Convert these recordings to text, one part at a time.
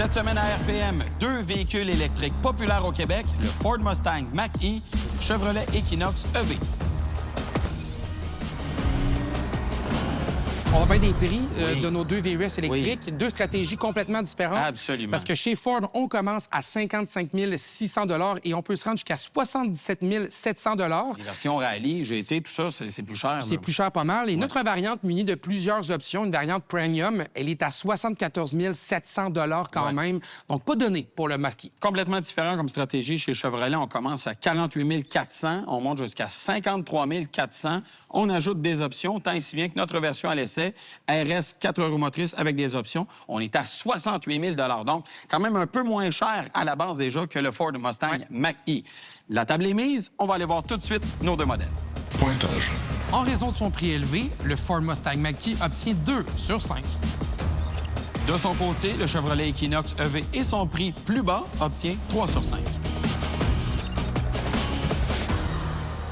Cette semaine à RPM, 2 véhicules électriques populaires au Québec, le Ford Mustang Mach-E, Chevrolet Equinox EV. On va parler des prix de nos 2 VUS électriques. Oui. 2 stratégies complètement différentes. Absolument. Parce que chez Ford, on commence à 55 600 et on peut se rendre jusqu'à 77 700 Les versions rallye, GT, tout ça, c'est plus cher. C'est plus cher pas mal. Et notre variante munie de plusieurs options, une variante premium, elle est à 74 700 quand même. Donc, pas donné pour le Mach-E. Complètement différent comme stratégie. Chez Chevrolet, on commence à 48 400, on monte jusqu'à 53 400. On ajoute des options, tant et si bien que notre version à l'essai, RS 4 roues motrices avec des options, on est à 68 000 $. Donc, quand même un peu moins cher à la base déjà que le Ford Mustang Mach-E. La table est mise, on va aller voir tout de suite nos 2 modèles. Pointage. En raison de son prix élevé, le Ford Mustang Mach-E obtient 2 sur 5. De son côté, le Chevrolet Equinox EV et son prix plus bas obtient 3 sur 5.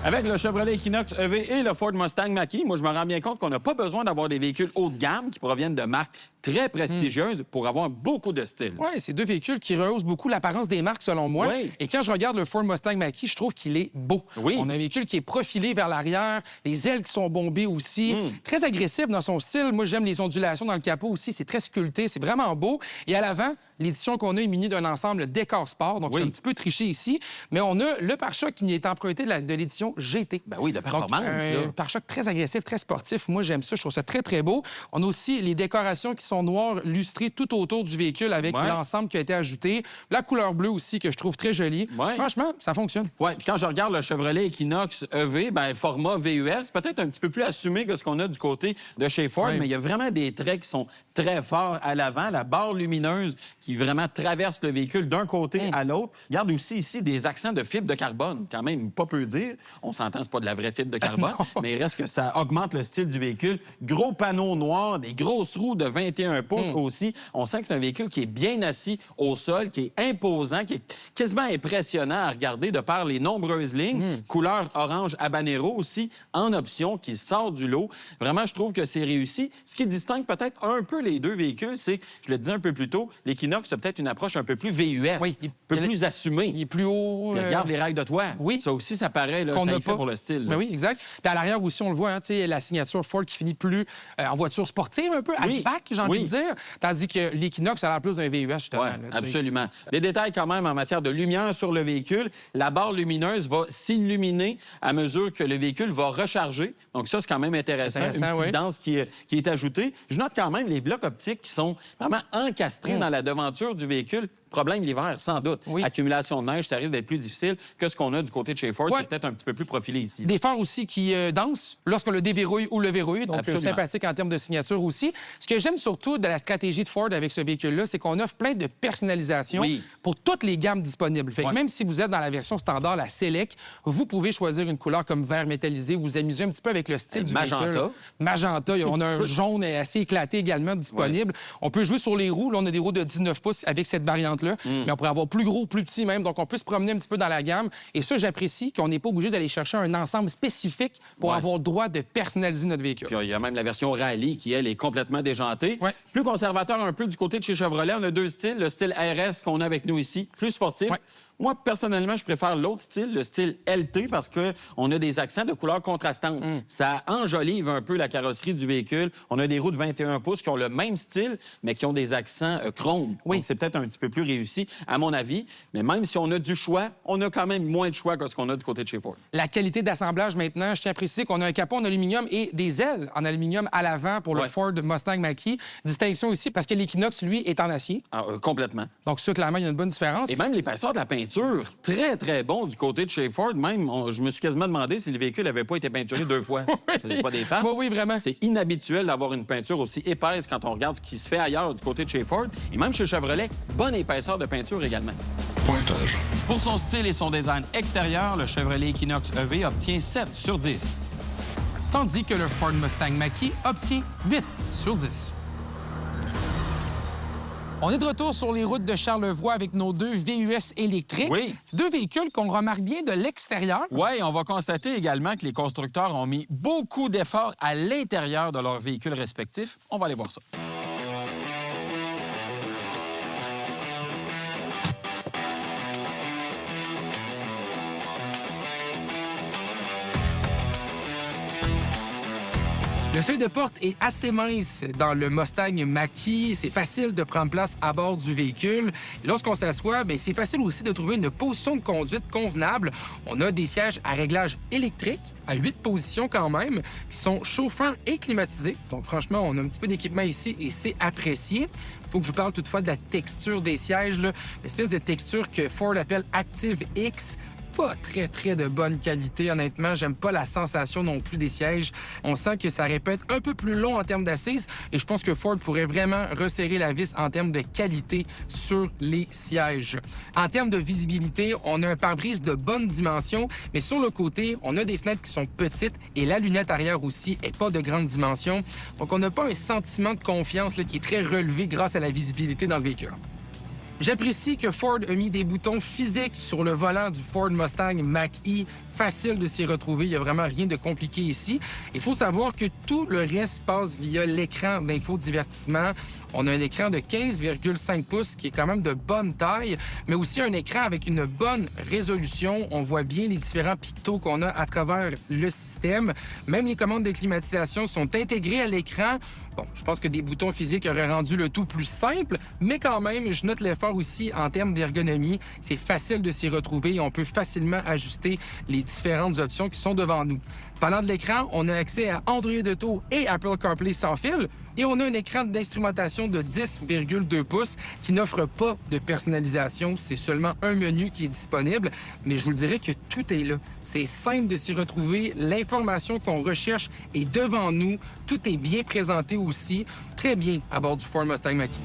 Avec le Chevrolet Equinox EV et le Ford Mustang Mach-E, moi, je me rends bien compte qu'on n'a pas besoin d'avoir des véhicules haut de gamme qui proviennent de marques très prestigieuses pour avoir beaucoup de style. Oui, c'est 2 véhicules qui rehaussent beaucoup l'apparence des marques, selon moi. Oui. Et quand je regarde le Ford Mustang Mach-E, je trouve qu'il est beau. Oui. On a un véhicule qui est profilé vers l'arrière, les ailes qui sont bombées aussi. Très agressif dans son style. Moi, j'aime les ondulations dans le capot aussi. C'est très sculpté, c'est vraiment beau. Et à l'avant, l'édition qu'on a est munie d'un ensemble décor sport. Donc, c'est un petit peu triché ici. Mais on a le pare-choc qui est emprunté de l'édition GT. Ben oui, de performance, là. Un pare-choc très agressif, très sportif. Moi, j'aime ça. Je trouve ça très, très beau. On a aussi les décorations qui sont noires, lustrées tout autour du véhicule avec l'ensemble qui a été ajouté. La couleur bleue aussi, que je trouve très jolie. Ouais. Franchement, ça fonctionne. Oui, puis quand je regarde le Chevrolet Equinox EV, ben format VUS, peut-être un petit peu plus assumé que ce qu'on a du côté de chez Ford, mais il y a vraiment des traits qui sont très forts à l'avant. La barre lumineuse qui vraiment traverse le véhicule d'un côté à l'autre. Regarde aussi ici des accents de fibre de carbone, quand même pas peu dire. On s'entend, c'est pas de la vraie fibre de carbone, mais il reste que ça augmente le style du véhicule. Gros panneaux noirs, des grosses roues de 21 pouces aussi. On sent que c'est un véhicule qui est bien assis au sol, qui est imposant, qui est quasiment impressionnant à regarder de par les nombreuses lignes. Couleur orange habanero aussi, en option, qui sort du lot. Vraiment, je trouve que c'est réussi. Ce qui distingue peut-être un peu les 2 véhicules, c'est, je le disais un peu plus tôt, l'Equinox a peut-être une approche un peu plus VUS, un peu plus assumée. Il est plus haut. Puis regarde les rails de toit. Oui. Ça aussi, ça paraît, là, Qu'on ça n'a y fait pas. pour le style. Ben oui, exact. Puis à l'arrière aussi, on le voit, hein, la signature Ford qui finit plus en voiture sportive un peu, hatchback, j'ai envie de dire. Tandis que l'Equinox a l'air plus d'un VUS, justement. Oui, absolument. Des détails quand même en matière de lumière sur le véhicule. La barre lumineuse va s'illuminer à mesure que le véhicule va recharger. Donc ça, c'est quand même intéressant. Une petite danse qui est ajoutée. Je note quand même les blocs optiques qui sont vraiment encastrés dans la devanture du véhicule. Problème l'hiver, sans doute. Accumulation de neige, ça risque d'être plus difficile que ce qu'on a du côté de chez Ford. C'est peut-être un petit peu plus profilé ici. Des phares aussi qui dansent lorsqu'on le déverrouille ou le verrouille. Donc, sympathique en termes de signature aussi. Ce que j'aime surtout de la stratégie de Ford avec ce véhicule-là, c'est qu'on offre plein de personnalisation pour toutes les gammes disponibles. Fait que même si vous êtes dans la version standard, la Select, vous pouvez choisir une couleur comme vert métallisé, vous amuser un petit peu avec le style du véhicule. Magenta. On a un jaune assez éclaté également disponible. On peut jouer sur les roues. Là, on a des roues de 19 pouces avec cette variante-là. Mais on pourrait avoir plus gros, plus petit même. Donc, on peut se promener un petit peu dans la gamme. Et ça, j'apprécie qu'on n'est pas obligé d'aller chercher un ensemble spécifique pour avoir le droit de personnaliser notre véhicule. Puis il y a même la version Rallye qui, elle, est complètement déjantée. Plus conservateur un peu du côté de chez Chevrolet. On a 2 styles. Le style RS qu'on a avec nous ici, plus sportif. Moi, personnellement, je préfère l'autre style, le style LT, parce qu'on a des accents de couleurs contrastantes. Ça enjolive un peu la carrosserie du véhicule. On a des roues de 21 pouces qui ont le même style, mais qui ont des accents chrome. Donc, c'est peut-être un petit peu plus réussi, à mon avis. Mais même si on a du choix, on a quand même moins de choix que ce qu'on a du côté de chez Ford. La qualité d'assemblage, maintenant, je tiens à préciser qu'on a un capot en aluminium et des ailes en aluminium à l'avant pour le Ford Mustang Mach-E. Distinction ici, parce que l'Equinox, lui, est en acier. Complètement. Donc, ça, clairement, il y a une bonne différence. Et même l'épaisseur de la peinture, très, très bon du côté de chez Ford. Même, je me suis quasiment demandé si le véhicule n'avait pas été peinturé 2 fois. C'est pas des farces. Oui, vraiment. C'est inhabituel d'avoir une peinture aussi épaisse quand on regarde ce qui se fait ailleurs du côté de chez Ford. Et même chez Chevrolet, bonne épaisseur de peinture également. Pointage. Pour son style et son design extérieur, le Chevrolet Equinox EV obtient 7 sur 10. Tandis que le Ford Mustang Mach-E obtient 8 sur 10. On est de retour sur les routes de Charlevoix avec nos 2 VUS électriques. Oui. C'est 2 véhicules qu'on remarque bien de l'extérieur. Oui, on va constater également que les constructeurs ont mis beaucoup d'efforts à l'intérieur de leurs véhicules respectifs. On va aller voir ça. Le seuil de porte est assez mince dans le Mustang Mach-E. C'est facile de prendre place à bord du véhicule. Lorsqu'on s'assoit, c'est facile aussi de trouver une position de conduite convenable. On a des sièges à réglage électrique, à 8 positions quand même, qui sont chauffants et climatisés. Donc franchement, on a un petit peu d'équipement ici et c'est apprécié. Il faut que je vous parle toutefois de la texture des sièges, l'espèce de texture que Ford appelle Active X. Pas très de bonne qualité, honnêtement. J'aime pas la sensation non plus des sièges. On sent que ça répète un peu plus long en termes d'assises et je pense que Ford pourrait vraiment resserrer la vis en termes de qualité sur les sièges. En termes de visibilité, on a un pare-brise de bonne dimension, mais sur le côté, on a des fenêtres qui sont petites et la lunette arrière aussi est pas de grande dimension. Donc, on n'a pas un sentiment de confiance qui est très relevé grâce à la visibilité dans le véhicule. J'apprécie que Ford a mis des boutons physiques sur le volant du Ford Mustang Mach-E. Facile de s'y retrouver, il n'y a vraiment rien de compliqué ici. Il faut savoir que tout le reste passe via l'écran d'infodivertissement. On a un écran de 15,5 pouces qui est quand même de bonne taille, mais aussi un écran avec une bonne résolution. On voit bien les différents pictos qu'on a à travers le système. Même les commandes de climatisation sont intégrées à l'écran. Bon, je pense que des boutons physiques auraient rendu le tout plus simple, mais quand même, je note l'effort aussi en termes d'ergonomie. C'est facile de s'y retrouver et on peut facilement ajuster les différentes options qui sont devant nous. Parlant de l'écran, on a accès à Android Auto et Apple CarPlay sans fil et on a un écran d'instrumentation de 10,2 pouces qui n'offre pas de personnalisation. C'est seulement un menu qui est disponible, mais je vous dirais que tout est là. C'est simple de s'y retrouver. L'information qu'on recherche est devant nous. Tout est bien présenté aussi, très bien à bord du Ford Mustang Mach-E.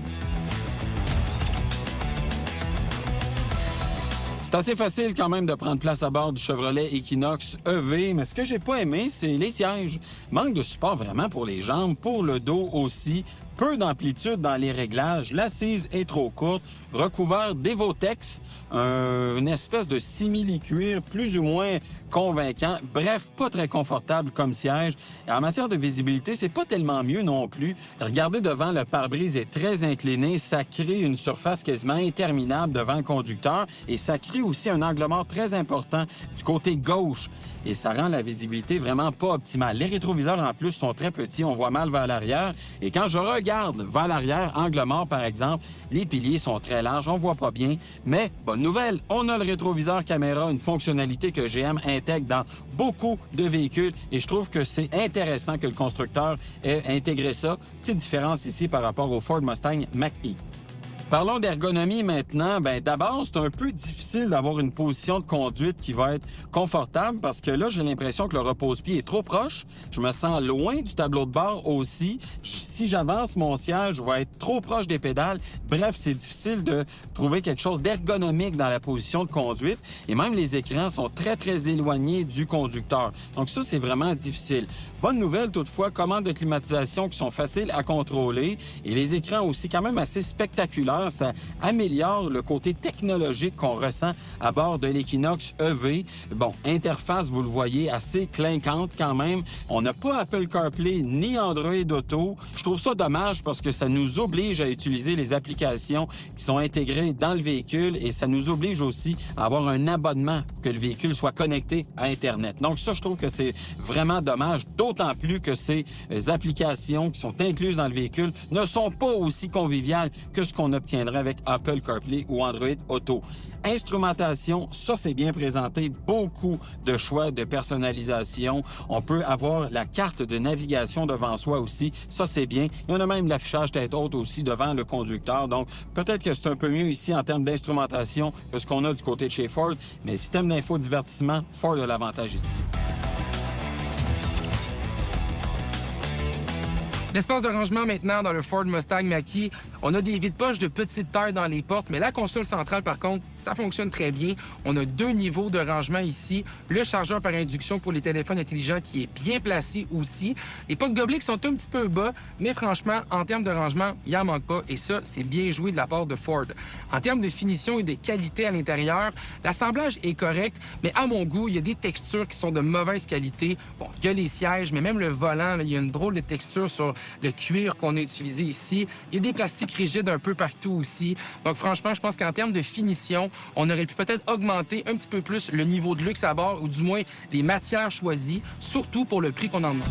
C'est assez facile quand même de prendre place à bord du Chevrolet Equinox EV, mais ce que j'ai pas aimé, c'est les sièges. Manque de support vraiment pour les jambes, pour le dos aussi. Peu d'amplitude dans les réglages, l'assise est trop courte, recouvert d'Evotex, une espèce de simili-cuir plus ou moins convaincant. Bref, pas très confortable comme siège. Et en matière de visibilité, c'est pas tellement mieux non plus. Regardez devant, le pare-brise est très incliné, ça crée une surface quasiment interminable devant le conducteur et ça crée aussi un angle mort très important du côté gauche. Et ça rend la visibilité vraiment pas optimale. Les rétroviseurs, en plus, sont très petits. On voit mal vers l'arrière. Et quand je regarde vers l'arrière, angle mort, par exemple, les piliers sont très larges. On voit pas bien. Mais, bonne nouvelle, on a le rétroviseur caméra, une fonctionnalité que GM intègre dans beaucoup de véhicules. Et je trouve que c'est intéressant que le constructeur ait intégré ça. Petite différence ici par rapport au Ford Mustang Mach-E. Parlons d'ergonomie maintenant. D'abord, c'est un peu difficile d'avoir une position de conduite qui va être confortable parce que là, j'ai l'impression que le repose-pied est trop proche. Je me sens loin du tableau de bord aussi. Si j'avance mon siège, je vais être trop proche des pédales. Bref, c'est difficile de trouver quelque chose d'ergonomique dans la position de conduite. Et même les écrans sont très éloignés du conducteur. Donc ça, c'est vraiment difficile. Bonne nouvelle, toutefois, commandes de climatisation qui sont faciles à contrôler et les écrans aussi quand même assez spectaculaires. Ça améliore le côté technologique qu'on ressent à bord de l'Equinox EV. Bon, interface, vous le voyez, assez clinquante quand même. On n'a pas Apple CarPlay ni Android Auto. Je trouve ça dommage parce que ça nous oblige à utiliser les applications qui sont intégrées dans le véhicule et ça nous oblige aussi à avoir un abonnement pour que le véhicule soit connecté à Internet. Donc ça, je trouve que c'est vraiment dommage, d'autant plus que ces applications qui sont incluses dans le véhicule ne sont pas aussi conviviales que ce qu'on obtiendrait avec Apple CarPlay ou Android Auto. Instrumentation, ça c'est bien présenté, beaucoup de choix de personnalisation. On peut avoir la carte de navigation devant soi aussi, ça c'est bien. Il y en a même l'affichage tête haute aussi devant le conducteur, donc peut-être que c'est un peu mieux ici en termes d'instrumentation que ce qu'on a du côté de chez Ford, mais le système d'infodivertissement, Ford a l'avantage ici. L'espace de rangement maintenant dans le Ford Mustang Mach-E, on a des vides-poches de petite taille dans les portes, mais la console centrale, par contre, ça fonctionne très bien. On a 2 niveaux de rangement ici. Le chargeur par induction pour les téléphones intelligents qui est bien placé aussi. Les portes gobelets qui sont un petit peu bas, mais franchement, en termes de rangement, il n'en manque pas. Et ça, c'est bien joué de la part de Ford. En termes de finition et de qualité à l'intérieur, l'assemblage est correct, mais à mon goût, il y a des textures qui sont de mauvaise qualité. Bon, il y a les sièges, mais même le volant, là, il y a une drôle de texture sur le cuir qu'on a utilisé ici. Il y a des plastiques rigides un peu partout aussi. Donc franchement, je pense qu'en termes de finition, on aurait pu peut-être augmenter un petit peu plus le niveau de luxe à bord ou du moins les matières choisies, surtout pour le prix qu'on en demande.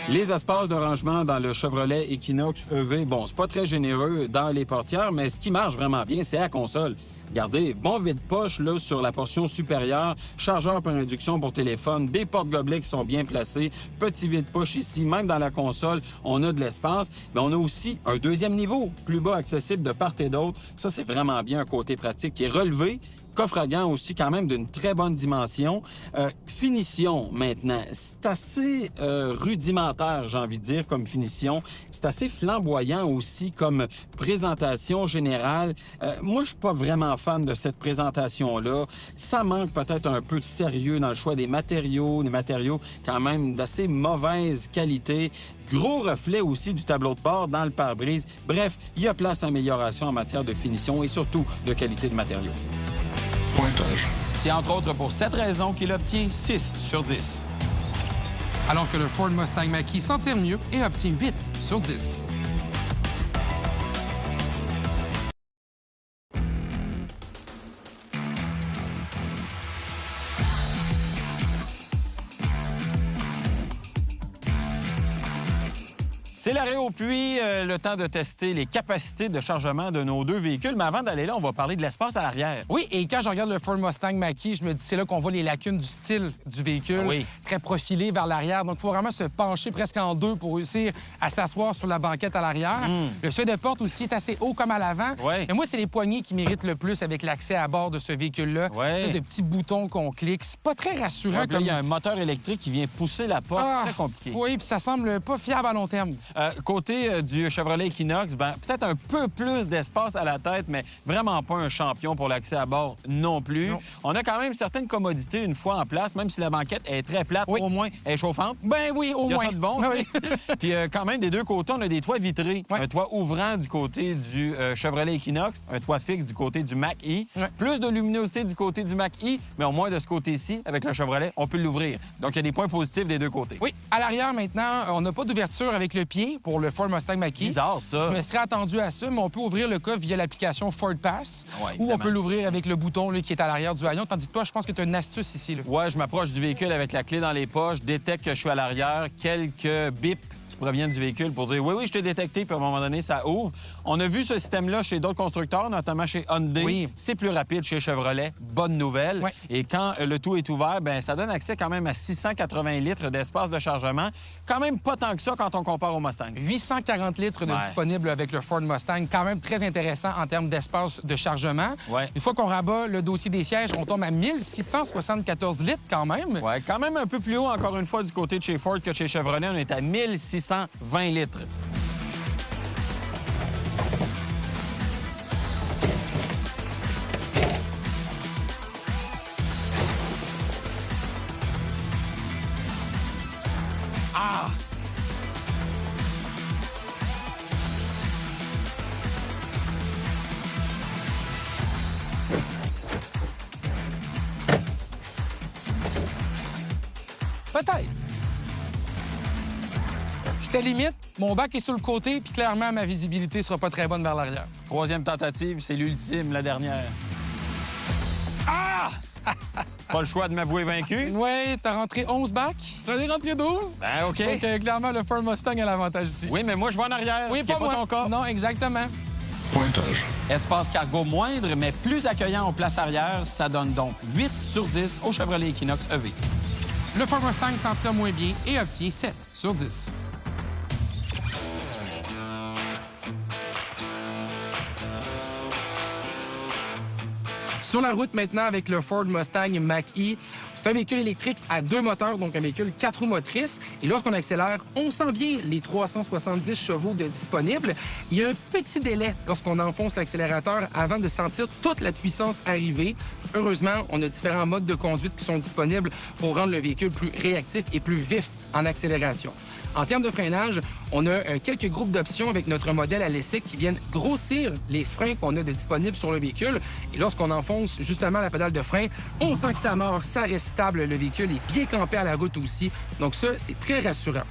Les espaces de rangement dans le Chevrolet Equinox EV, bon, c'est pas très généreux dans les portières, mais ce qui marche vraiment bien, c'est la console. Regardez, bon vide-poche là sur la portion supérieure, chargeur par induction pour téléphone, des porte-gobelets qui sont bien placés, petit vide-poche ici, même dans la console, on a de l'espace. Mais on a aussi un deuxième niveau, plus bas, accessible de part et d'autre. Ça, c'est vraiment bien un côté pratique qui est relevé. Coffre à gants aussi, quand même, d'une très bonne dimension. Finition, maintenant. C'est assez rudimentaire, j'ai envie de dire, comme finition. C'est assez flamboyant aussi comme présentation générale. Moi, je suis pas vraiment fan de cette présentation-là. Ça manque peut-être un peu de sérieux dans le choix des matériaux quand même d'assez mauvaise qualité. Gros reflet aussi du tableau de bord dans le pare-brise. Bref, il y a place à amélioration en matière de finition et surtout de qualité de matériaux. Pointage. C'est entre autres pour cette raison qu'il obtient 6 sur 10. Alors que le Ford Mustang Mach-E s'en tire mieux et obtient 8 sur 10. C'est l'arrêt au puits, le temps de tester les capacités de chargement de nos deux véhicules. Mais avant d'aller là, on va parler de l'espace à l'arrière. Oui, et quand je regarde le Ford Mustang Mach-E, je me dis c'est là qu'on voit les lacunes du style du véhicule, oui. Très profilé vers l'arrière. Donc, il faut vraiment se pencher presque en deux pour réussir à s'asseoir sur la banquette à l'arrière. Le seuil de porte aussi est assez haut comme à l'avant. Oui. Mais moi, c'est les poignées qui méritent le plus avec l'accès à bord de ce véhicule-là. Oui. De petits boutons qu'on clique. C'est pas très rassurant. Ouais, comme... Il y a un moteur électrique qui vient pousser la porte. C'est très compliqué. Oui, puis ça semble pas fiable à long terme. Côté du Chevrolet Equinox, peut-être un peu plus d'espace à la tête, mais vraiment pas un champion pour l'accès à bord non plus. Non. On a quand même certaines commodités une fois en place, même si la banquette est très plate, oui. Au moins elle est chauffante. Ben oui, au moins. Il y a ça de bon, oui. tu sais. Puis quand même, des deux côtés, on a des toits vitrés. Ouais. Un toit ouvrant du côté du Chevrolet Equinox, un toit fixe du côté du Mach-E. Ouais. Plus de luminosité du côté du Mach-E, mais au moins de ce côté-ci, avec le Chevrolet, on peut l'ouvrir. Donc, il y a des points positifs des deux côtés. Oui, à l'arrière, maintenant, on n'a pas d'ouverture avec le pied pour le Ford Mustang Mach-E. Bizarre, ça. Je me serais attendu à ça, mais on peut ouvrir le coffre via l'application Ford Pass Ouais, ou on peut l'ouvrir avec le bouton là, qui est à l'arrière du haillon. Tandis que toi, je pense que tu as une astuce ici. Là. Ouais, je m'approche du véhicule avec la clé dans les poches, détecte que je suis à l'arrière, quelques bips qui proviennent du véhicule pour dire « Oui, je t'ai détecté », puis à un moment donné, ça ouvre. On a vu ce système-là chez d'autres constructeurs, notamment chez Hyundai. Oui. C'est plus rapide chez Chevrolet. Bonne nouvelle. Ouais. Et quand le tout est ouvert, ça donne accès quand même à 680 litres d'espace de chargement. Quand même pas tant que ça quand on compare au Mustang. 840 litres de disponible avec le Ford Mustang. Quand même très intéressant en termes d'espace de chargement. Ouais. Une fois qu'on rabat le dossier des sièges, on tombe à 1674 litres quand même. Ouais, quand même un peu plus haut, encore une fois, du côté de chez Ford que chez Chevrolet. On est à 1620 litres. Ah! Peut-être. J'étais limite, mon bac est sur le côté, puis clairement, ma visibilité sera pas très bonne vers l'arrière. Troisième tentative, c'est l'ultime, la dernière. Ah! Pas le choix de m'avouer vaincu. Oui, t'as rentré 11 bacs. J'en ai rentré 12. Ben, OK. Donc, clairement, le Ford Mustang a l'avantage ici. Oui, mais moi, je vais en arrière. Oui, ce qui est pas moi. ton cas. Non, exactement. Pointage. Espace cargo moindre, mais plus accueillant aux places arrière. Ça donne donc 8 sur 10 au Chevrolet Equinox EV. Le Ford Mustang s'en tire moins bien et obtient 7 sur 10. Sur la route maintenant avec le Ford Mustang Mach-E. C'est un véhicule électrique à 2 moteurs, donc un véhicule 4 roues motrices. Et lorsqu'on accélère, on sent bien les 370 chevaux de disponibles. Il y a un petit délai lorsqu'on enfonce l'accélérateur avant de sentir toute la puissance arriver. Heureusement, on a différents modes de conduite qui sont disponibles pour rendre le véhicule plus réactif et plus vif en accélération. En termes de freinage, on a quelques groupes d'options avec notre modèle à l'essai qui viennent grossir les freins qu'on a de disponibles sur le véhicule. Et lorsqu'on enfonce justement la pédale de frein, on sent que ça mord, ça reste stable. Le véhicule est bien campé à la route aussi. Donc ça, c'est très rassurant.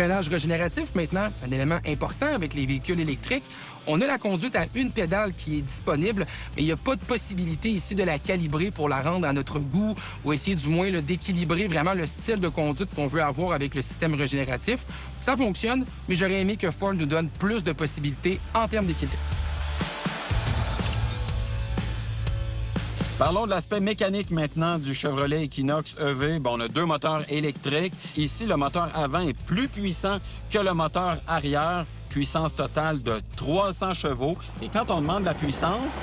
Freinage régénératif, maintenant, un élément important avec les véhicules électriques. On a la conduite à une pédale qui est disponible, mais il n'y a pas de possibilité ici de la calibrer pour la rendre à notre goût ou essayer du moins d'équilibrer vraiment le style de conduite qu'on veut avoir avec le système régénératif. Ça fonctionne, mais j'aurais aimé que Ford nous donne plus de possibilités en termes d'équilibre. Parlons de l'aspect mécanique maintenant du Chevrolet Equinox EV. Bon, on a 2 moteurs électriques. Ici, le moteur avant est plus puissant que le moteur arrière. Puissance totale de 300 chevaux. Et quand on demande la puissance,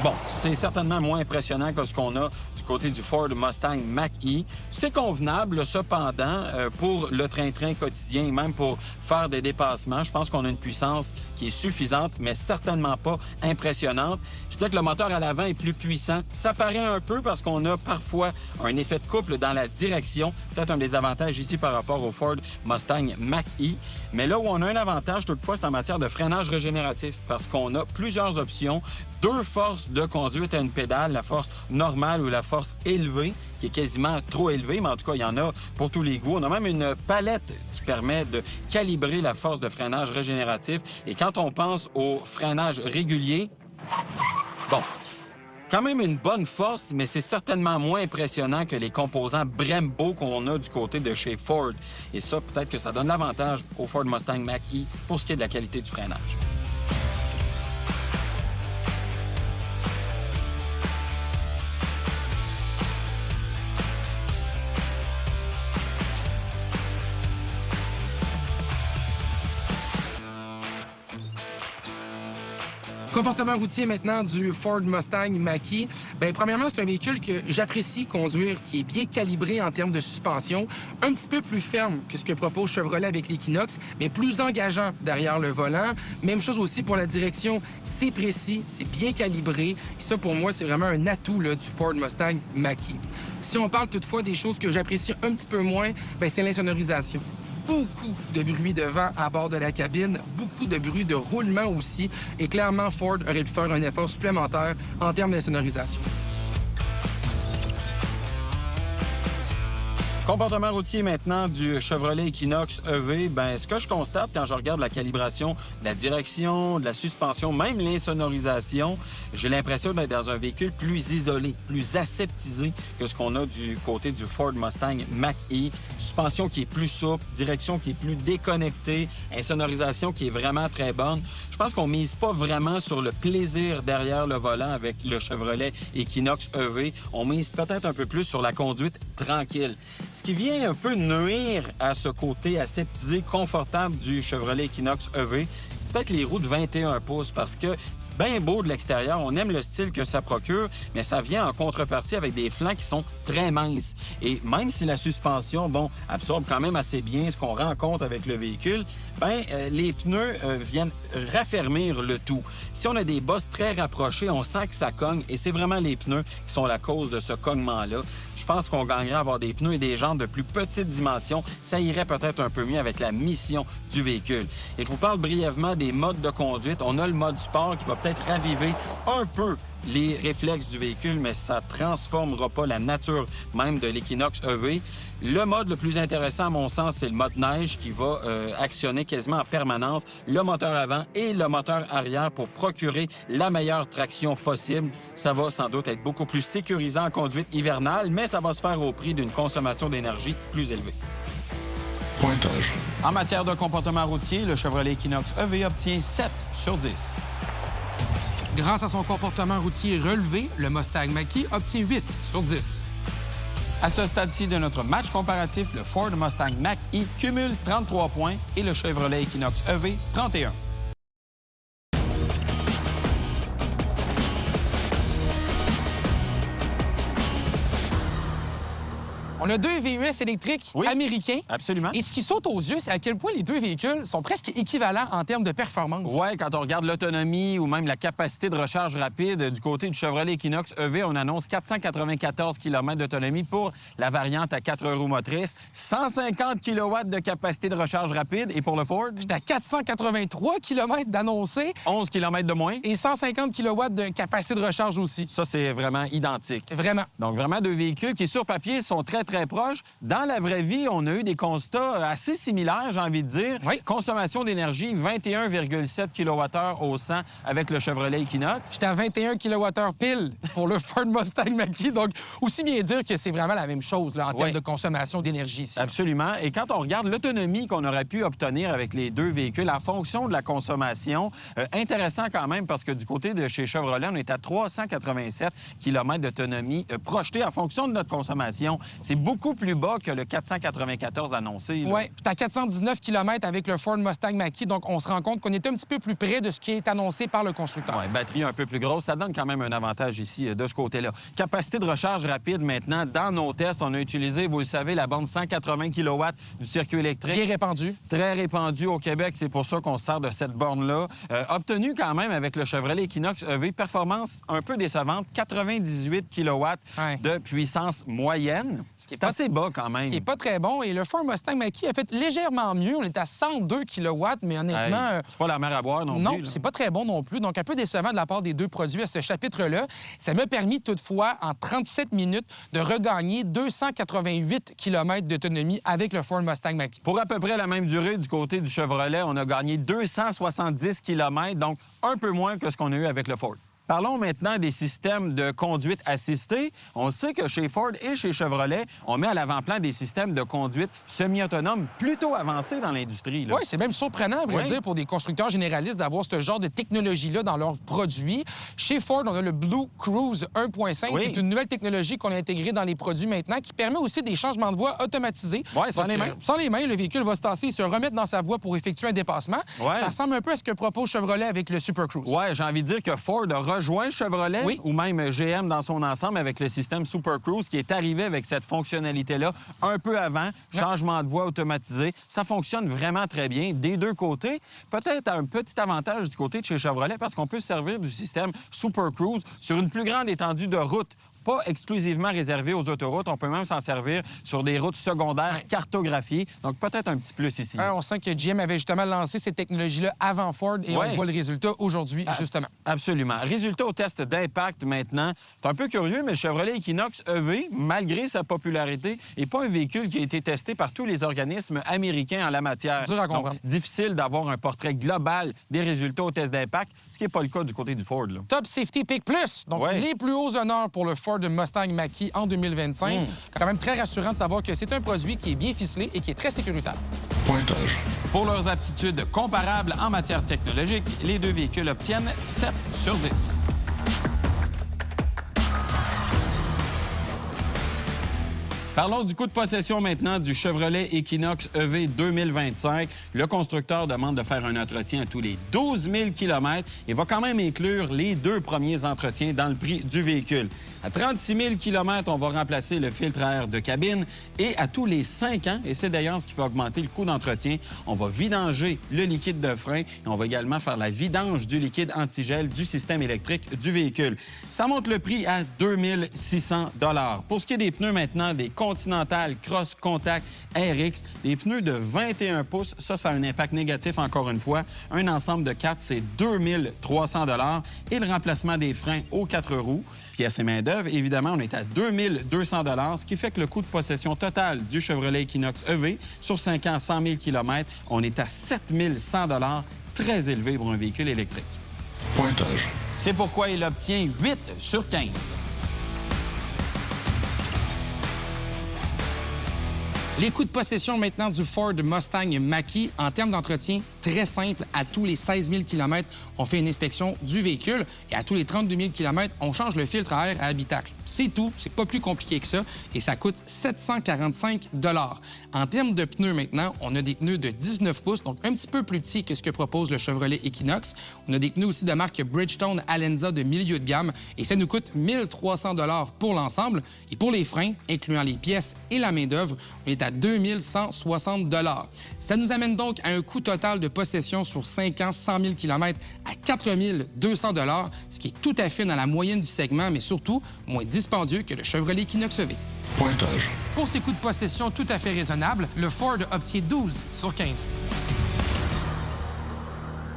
bon, c'est certainement moins impressionnant que ce qu'on a du côté du Ford Mustang Mach-E. C'est convenable, cependant, pour le train-train quotidien, même pour faire des dépassements. Je pense qu'on a une puissance qui est suffisante, mais certainement pas impressionnante. Je dirais que le moteur à l'avant est plus puissant. Ça paraît un peu parce qu'on a parfois un effet de couple dans la direction. Peut-être un désavantage ici par rapport au Ford Mustang Mach-E. Mais là où on a un avantage, toutefois, c'est en matière de freinage régénératif parce qu'on a plusieurs options. 2 forces de conduite à une pédale, la force normale ou la force élevée, qui est quasiment trop élevée, mais en tout cas, il y en a pour tous les goûts. On a même une palette qui permet de calibrer la force de freinage régénératif. Et quand on pense au freinage régulier, bon, quand même une bonne force, mais c'est certainement moins impressionnant que les composants Brembo qu'on a du côté de chez Ford. Et ça, peut-être que ça donne l'avantage au Ford Mustang Mach-E pour ce qui est de la qualité du freinage. Comportement routier maintenant du Ford Mustang Mach-E. Bien, premièrement, c'est un véhicule que j'apprécie conduire, qui est bien calibré en termes de suspension, un petit peu plus ferme que ce que propose Chevrolet avec l'Equinox, mais plus engageant derrière le volant. Même chose aussi pour la direction. C'est précis, c'est bien calibré. Et ça, pour moi, c'est vraiment un atout là, du Ford Mustang Mach-E. Si on parle toutefois des choses que j'apprécie un petit peu moins, bien, c'est l'insonorisation. Beaucoup de bruit de vent à bord de la cabine, beaucoup de bruit de roulement aussi. Et clairement, Ford aurait pu faire un effort supplémentaire en termes d'insonorisation. Comportement routier maintenant du Chevrolet Equinox EV. Bien, ce que je constate quand je regarde la calibration de la direction, de la suspension, même l'insonorisation, j'ai l'impression d'être dans un véhicule plus isolé, plus aseptisé que ce qu'on a du côté du Ford Mustang Mach-E. Suspension qui est plus souple, direction qui est plus déconnectée, insonorisation qui est vraiment très bonne. Je pense qu'on mise pas vraiment sur le plaisir derrière le volant avec le Chevrolet Equinox EV. On mise peut-être un peu plus sur la conduite tranquille. Ce qui vient un peu nuire à ce côté aseptisé, confortable du Chevrolet Equinox EV, peut-être les roues de 21 pouces, parce que c'est bien beau de l'extérieur, on aime le style que ça procure, mais ça vient en contrepartie avec des flancs qui sont très minces. Et même si la suspension, bon, absorbe quand même assez bien ce qu'on rencontre avec le véhicule, bien, les pneus viennent raffermir le tout. Si on a des bosses très rapprochées, on sent que ça cogne, et c'est vraiment les pneus qui sont la cause de ce cognement-là. Je pense qu'on gagnerait à avoir des pneus et des jantes de plus petite dimension. Ça irait peut-être un peu mieux avec la mission du véhicule. Et je vous parle brièvement des modes de conduite. On a le mode sport qui va peut-être raviver un peu les réflexes du véhicule, mais ça ne transformera pas la nature même de l'Equinox EV. Le mode le plus intéressant, à mon sens, c'est le mode neige qui va actionner quasiment en permanence le moteur avant et le moteur arrière pour procurer la meilleure traction possible. Ça va sans doute être beaucoup plus sécurisant en conduite hivernale, mais ça va se faire au prix d'une consommation d'énergie plus élevée. Pointage. En matière de comportement routier, le Chevrolet Equinox EV obtient 7 sur 10. Grâce à son comportement routier relevé, le Mustang Mach-E obtient 8 sur 10. À ce stade-ci de notre match comparatif, le Ford Mustang Mach-E cumule 33 points et le Chevrolet Equinox EV 31. On a 2 VUS électriques américains. Absolument. Et ce qui saute aux yeux, c'est à quel point les 2 véhicules sont presque équivalents en termes de performance. Oui, quand on regarde l'autonomie ou même la capacité de recharge rapide, du côté du Chevrolet Equinox EV, on annonce 494 km d'autonomie pour la variante à 4 roues motrices, 150 kW de capacité de recharge rapide. Et pour le Ford? J'étais à 483 km d'annoncé. 11 km de moins. Et 150 kW de capacité de recharge aussi. Ça, c'est vraiment identique. Vraiment. Donc, vraiment 2 véhicules qui, sur papier, sont très très proche. Dans la vraie vie, on a eu des constats assez similaires, j'ai envie de dire. Oui. Consommation d'énergie, 21,7 kWh au 100 avec le Chevrolet Equinox. J'étais à 21 kWh pile pour le Ford Mustang Mach-E. Donc, aussi bien dire que c'est vraiment la même chose là, en termes de consommation d'énergie ici. Absolument. Et quand on regarde l'autonomie qu'on aurait pu obtenir avec les deux véhicules en fonction de la consommation, intéressant quand même parce que du côté de chez Chevrolet, on est à 387 km d'autonomie projetée en fonction de notre consommation. C'est beaucoup plus bas que le 494 annoncé. Oui, j'étais à 419 km avec le Ford Mustang Mach-E. Donc, on se rend compte qu'on est un petit peu plus près de ce qui est annoncé par le constructeur. Oui, batterie un peu plus grosse, ça donne quand même un avantage ici de ce côté-là. Capacité de recharge rapide maintenant. Dans nos tests, on a utilisé, vous le savez, la borne 180 kW du circuit électrique. Bien répandu. Très répandu au Québec. C'est pour ça qu'on se sert de cette borne-là. Obtenu quand même avec le Chevrolet Equinox EV, performance un peu décevante, 98 kW de puissance moyenne. C'est assez bas quand même. Ce qui n'est pas très bon. Et le Ford Mustang Mach-E a fait légèrement mieux. On est à 102 kW, mais honnêtement... c'est pas la mer à boire non plus. Non, c'est pas très bon non plus. Donc, un peu décevant de la part des deux produits à ce chapitre-là. Ça m'a permis toutefois, en 37 minutes, de regagner 288 km d'autonomie avec le Ford Mustang Mach-E. Pour à peu près la même durée du côté du Chevrolet, on a gagné 270 km, donc un peu moins que ce qu'on a eu avec le Ford. Parlons maintenant des systèmes de conduite assistée. On sait que chez Ford et chez Chevrolet, on met à l'avant-plan des systèmes de conduite semi-autonomes plutôt avancés dans l'industrie. Oui, c'est même surprenant, à vrai dire, pour des constructeurs généralistes d'avoir ce genre de technologie-là dans leurs produits. Chez Ford, on a le Blue Cruise 1.5, qui est une nouvelle technologie qu'on a intégrée dans les produits maintenant, qui permet aussi des changements de voie automatisés. Oui, sans les mains. Sans les mains, le véhicule va se tasser et se remettre dans sa voie pour effectuer un dépassement. Ouais. Ça ressemble un peu à ce que propose Chevrolet avec le Super Cruise. Oui, j'ai envie de dire que Ford a rejoint Chevrolet ou même GM dans son ensemble avec le système Super Cruise qui est arrivé avec cette fonctionnalité-là un peu avant, changement de voie automatisé. Ça fonctionne vraiment très bien des deux côtés. Peut-être un petit avantage du côté de chez Chevrolet parce qu'on peut se servir du système Super Cruise sur une plus grande étendue de route. Pas exclusivement réservé aux autoroutes. On peut même s'en servir sur des routes secondaires cartographiées. Donc, peut-être un petit plus ici. On sent que GM avait justement lancé cette technologie-là avant Ford et on voit le résultat aujourd'hui, justement. Absolument. Résultat au test d'impact maintenant. C'est un peu curieux, mais le Chevrolet Equinox EV, malgré sa popularité, n'est pas un véhicule qui a été testé par tous les organismes américains en la matière. Dur à comprendre. Donc, difficile d'avoir un portrait global des résultats au test d'impact, ce qui n'est pas le cas du côté du Ford. Là. Top Safety Pick Plus. Donc, les plus hauts honneurs pour le Ford de Mustang Mach-E en 2025. Quand même très rassurant de savoir que c'est un produit qui est bien ficelé et qui est très sécuritaire. Pointage. Pour leurs aptitudes comparables en matière technologique, les deux véhicules obtiennent 7 sur 10. Parlons du coût de possession maintenant du Chevrolet Equinox EV 2025. Le constructeur demande de faire un entretien à tous les 12 000 km et va quand même inclure les 2 premiers entretiens dans le prix du véhicule. À 36 000 km, on va remplacer le filtre à air de cabine et à tous les 5 ans, et c'est d'ailleurs ce qui va augmenter le coût d'entretien, on va vidanger le liquide de frein et on va également faire la vidange du liquide antigel du système électrique du véhicule. Ça monte le prix à 2 600 $. Pour ce qui est des pneus maintenant, des Continental Cross Contact RX, des pneus de 21 pouces, ça a un impact négatif encore une fois. Un ensemble de 4, c'est 2 300 $ et le remplacement des freins aux 4 roues. Pièces et main-d'œuvre, évidemment, on est à 2 200 $, ce qui fait que le coût de possession total du Chevrolet Equinox EV sur 5 ans, 100 000 km, on est à 7 100 $, très élevé pour un véhicule électrique. Pointage. C'est pourquoi il obtient 8 sur 15. Les coûts de possession maintenant du Ford Mustang Mach-E en termes d'entretien, très simple. À tous les 16 000 km, on fait une inspection du véhicule et à tous les 32 000 km, on change le filtre à air à habitacle. C'est tout, c'est pas plus compliqué que ça et ça coûte 745 $. En termes de pneus maintenant, on a des pneus de 19 pouces, donc un petit peu plus petits que ce que propose le Chevrolet Equinox. On a des pneus aussi de marque Bridgestone Alenza de milieu de gamme et ça nous coûte 1 300 $ pour l'ensemble. Et pour les freins, incluant les pièces et la main-d'œuvre, on est à 2 160 $. Ça nous amène donc à un coût total de possession sur 5 ans, 100 000 km à 4 200 $, ce qui est tout à fait dans la moyenne du segment, mais surtout moins dispendieux que le Chevrolet Equinox EV. Pointage. Pour ces coûts de possession tout à fait raisonnables, le Ford obtient 12 sur 15.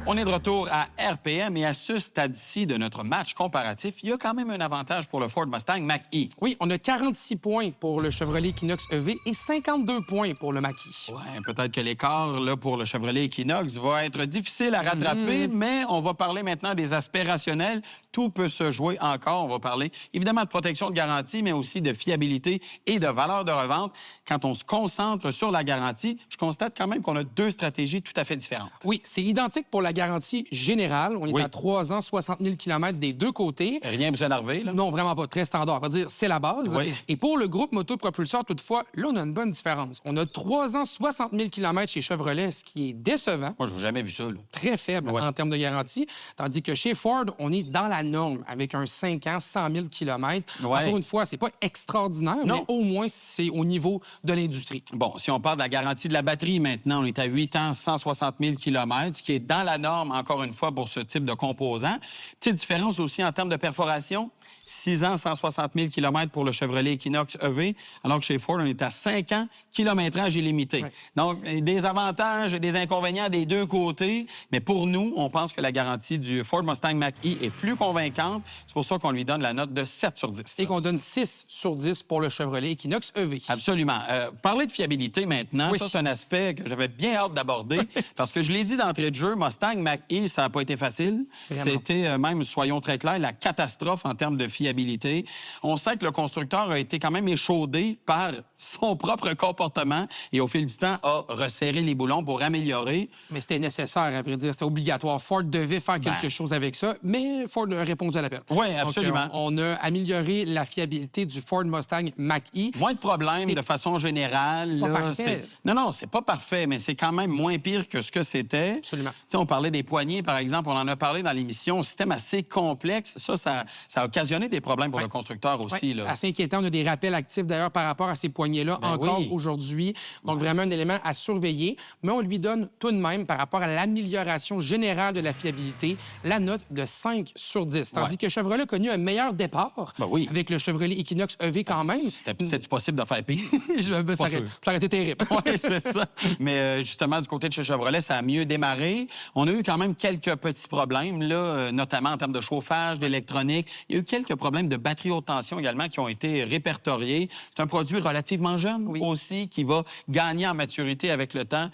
On est de retour à RPM et à ce stade-ci de notre match comparatif, il y a quand même un avantage pour le Ford Mustang Mach-E. Oui, on a 46 points pour le Chevrolet Equinox EV et 52 points pour le Mach-E. Ouais, peut-être que l'écart là, pour le Chevrolet Equinox va être difficile à rattraper, mais on va parler maintenant des aspects rationnels. Tout peut se jouer encore. On va parler évidemment de protection de garantie, mais aussi de fiabilité et de valeur de revente. Quand on se concentre sur la garantie, je constate quand même qu'on a deux stratégies tout à fait différentes. Oui, c'est identique pour la garantie générale. On est à 3 ans, 60 000 km des deux côtés. Rien besoin d'arriver, là? Non, vraiment pas. Très standard. On va dire, c'est la base. Oui. Et pour le groupe motopropulseur, toutefois, là, on a une bonne différence. On a 3 ans, 60 000 km chez Chevrolet, ce qui est décevant. Moi, je n'ai jamais vu ça, là. Très faible en termes de garantie. Tandis que chez Ford, on est dans la norme avec un 5 ans, 100 000 km. Encore une fois, c'est pas extraordinaire, mais au moins, c'est au niveau de l'industrie. Bon, si on parle de la garantie de la batterie maintenant, on est à 8 ans, 160 000 km, ce qui est dans la norme, encore une fois, pour ce type de composant. Petite différence aussi en termes de perforation. 6 ans, 160 000 km pour le Chevrolet Equinox EV, alors que chez Ford, on est à 5 ans, kilométrage illimité. Ouais. Donc, des avantages et des inconvénients des deux côtés, mais pour nous, on pense que la garantie du Ford Mustang Mach-E est plus convaincante. C'est pour ça qu'on lui donne la note de 7 sur 10. Et qu'on donne 6 sur 10 pour le Chevrolet Equinox EV. Absolument. Parler de fiabilité maintenant, ça, c'est un aspect que j'avais bien hâte d'aborder, parce que je l'ai dit d'entrée de jeu, Mustang Mach-E, ça n'a pas été facile. C'était même, soyons très clairs, la catastrophe en termes de fiabilité. On sait que le constructeur a été quand même échaudé par son propre comportement et au fil du temps a resserré les boulons pour améliorer. Mais c'était nécessaire, à vrai dire. C'était obligatoire. Ford devait faire quelque chose avec ça, mais Ford a répondu à l'appel. Oui, absolument. Donc, on a amélioré la fiabilité du Ford Mustang Mach-E. Moins de problèmes de façon générale. Pas parfait. Non, c'est pas parfait, mais c'est quand même moins pire que ce que c'était. Absolument. T'sais, on parlait des poignées, par exemple. On en a parlé dans l'émission. Un système assez complexe. Ça a occasionné des problèmes pour le constructeur aussi. Là. Assez inquiétant. On a des rappels actifs, d'ailleurs, par rapport à ces poignées-là encore aujourd'hui. Donc, vraiment un élément à surveiller. Mais on lui donne tout de même, par rapport à l'amélioration générale de la fiabilité, la note de 5 sur 10. Tandis que Chevrolet a connu un meilleur départ avec le Chevrolet Equinox EV quand même. C'est possible de faire pire? Ça aurait été terrible. Oui, c'est ça. Mais justement, du côté de chez Chevrolet, ça a mieux démarré. On a eu quand même quelques petits problèmes, là, notamment en termes de chauffage, d'électronique. Il y a eu quelques problèmes de batterie haute tension également qui ont été répertoriés. C'est un produit relativement jeune aussi qui va gagner en maturité avec le temps,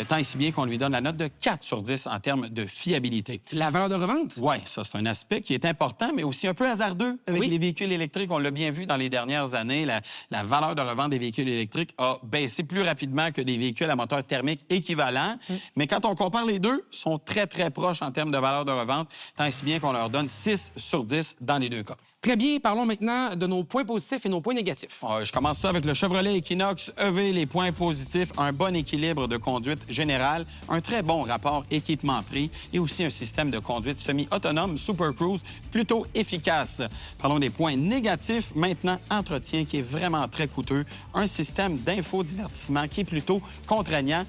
tant et si bien qu'on lui donne la note de 4 sur 10 en termes de fiabilité. La valeur de revente? Oui, ça, c'est un aspect qui est important, mais aussi un peu hasardeux avec les véhicules électriques. On l'a bien vu dans les dernières années. La valeur de revente des véhicules électriques a baissé plus rapidement que des véhicules à moteur thermique équivalent. Mais quand on compare les deux, ils sont très, très proches en termes de valeur de revente, tant et si bien qu'on leur donne 6 sur 10 dans les deux cas. Très bien. Parlons maintenant de nos points positifs et nos points négatifs. Je commence ça avec le Chevrolet Equinox EV. Les points positifs, un bon équilibre de conduite générale, un très bon rapport équipement-prix et aussi un système de conduite semi-autonome Super Cruise plutôt efficace. Parlons des points négatifs. Maintenant, entretien qui est vraiment très coûteux, un système d'infodivertissement qui est plutôt contraignant.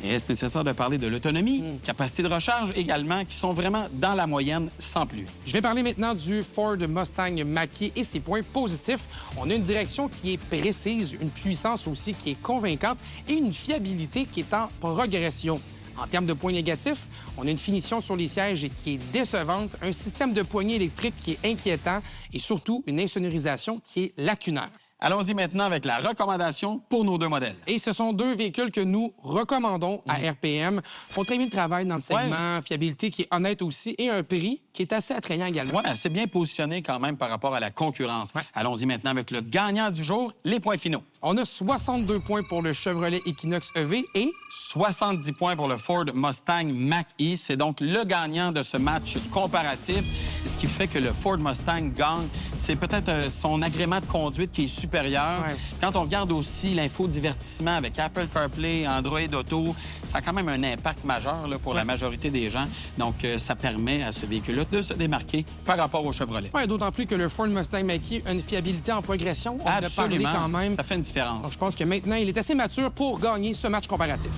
Et est-ce nécessaire de parler de l'autonomie, capacité de recharge également, qui sont vraiment dans la moyenne sans plus. Je vais parler maintenant du Ford Mustang Mach-E et ses points positifs. On a une direction qui est précise, une puissance aussi qui est convaincante et une fiabilité qui est en progression. En termes de points négatifs, on a une finition sur les sièges qui est décevante, un système de poignée électrique qui est inquiétant et surtout une insonorisation qui est lacunaire. Allons-y maintenant avec la recommandation pour nos deux modèles. Et ce sont deux véhicules que nous recommandons à RPM. On très bien le travail dans le segment, fiabilité qui est honnête aussi et un prix qui est assez attrayant également. Oui, assez bien positionné quand même par rapport à la concurrence. Allons-y maintenant avec le gagnant du jour, les points finaux. On a 62 points pour le Chevrolet Equinox EV et 70 points pour le Ford Mustang Mach-E. C'est donc le gagnant de ce match comparatif. Ce qui fait que le Ford Mustang gagne, c'est peut-être son agrément de conduite qui est supérieur. Quand on regarde aussi l'infodivertissement avec Apple CarPlay, Android Auto, ça a quand même un impact majeur là, pour la majorité des gens. Donc, ça permet à ce véhicule-là de se démarquer par rapport au Chevrolet. Oui, d'autant plus que le Ford Mustang Mach-E a une fiabilité en progression. On a parlé quand même. Ça fait une différence. Donc, je pense que maintenant, il est assez mature pour gagner ce match comparatif.